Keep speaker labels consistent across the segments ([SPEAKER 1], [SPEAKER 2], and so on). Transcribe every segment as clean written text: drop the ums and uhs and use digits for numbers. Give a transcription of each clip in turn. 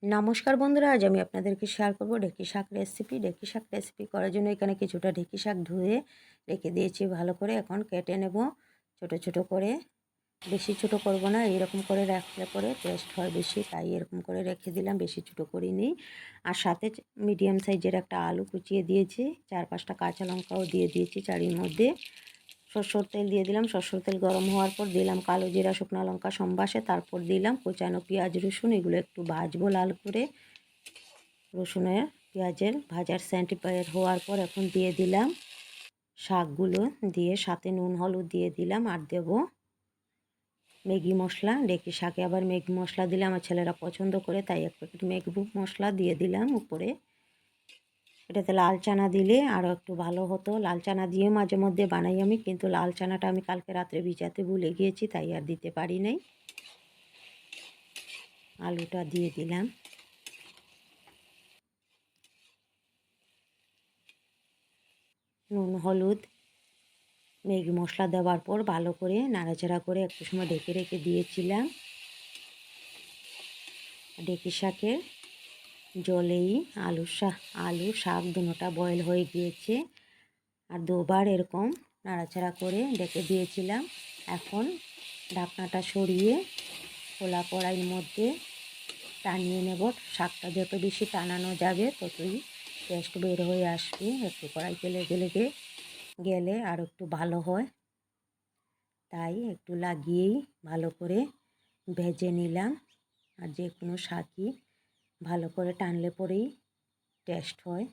[SPEAKER 1] নমস্কার বন্ধুরা, আজ আমি আপনাদেরকে শেয়ার করব ঢেঁকি শাক রেসিপি। ঢেঁকি শাক রেসিপি করার জন্য এখানে কিছুটা ঢেঁকি শাক ধুয়ে রেখে দিয়েছি ভালো করে। এখন কেটে নেব ছোট ছোট করে। বেশি ছোট করব না, এইরকম করে রাখলে পরে টেস্ট হয় বেশি, তাই এরকম করে রেখে দিলাম, বেশি ছোট করিনি। আর সাথে মিডিয়াম সাইজের একটা আলু কুচিয়ে দিয়েছি, 4-5টা কাঁচা লঙ্কাও দিয়ে দিয়েছি চারির মধ্যে। সরষের তেল দিয়ে দিলাম। সরষের তেল গরম হওয়ার পর দিলাম কালো জিরা, শুকনো লঙ্কা সম্বাসে, তারপর দিলাম কোচানো পেঁয়াজ রসুন। এগুলো একটু ভাজবো লাল করে। রসুনের পেঁয়াজের ভাজার সেন্ট বের হওয়ার পর এখন দিয়ে দিলাম শাকগুলো, দিয়ে সাথে নুন হলুদ দিয়ে দিলাম। আর দেবো ম্যাগি মশলা। ঢেঁকি শাকে আবার ম্যাগি মশলা দিলে আমার ছেলেরা পছন্দ করে, তাই এক প্যাকেট ম্যাগি মশলা দিয়ে দিলাম উপরে। এটাতে লাল চানা দিলে আরও একটু ভালো হতো। লাল চানা দিয়ে মাঝে মধ্যে বানাই আমি, কিন্তু লাল চানাটা আমি কালকে রাত্রে ভিজাতে ভুলে গিয়েছি, তাই আর দিতে পারি নাই। আলুটা দিয়ে দিলাম। নুন হলুদ ম্যাগি মশলা দেওয়ার পর ভালো করে নাড়াচাড়া করে একটু সময় ঢেকে রেখে দিয়েছিলাম। ঢেঁকি শাকের জলেই আলু শাক দুটোটা বয়েল হয়ে গিয়েছে। আর দুবার এরকম নাড়াচাড়া করে ঢেকে দিয়েছিলাম। এখন ঢাকনাটা সরিয়ে খোলা কড়াইয়ের মধ্যে টানিয়ে নেব। শাকটা যত বেশি টানানো যাবে ততই টেস্ট বের হয়ে আসবে। একটু কড়াইতে লেগে লেগে গেলে আর একটু ভালো হয়, তাই একটু লাগিয়েই ভালো করে ভেজে নিলাম। আর যে কোনো শাকই ভালো করে টানলে পরেই টেস্ট হয়।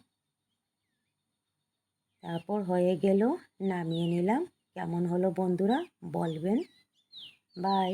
[SPEAKER 1] তারপর হয়ে গেল, নামিয়ে নিলাম। কেমন হলো বন্ধুরা বলবেন। বাই।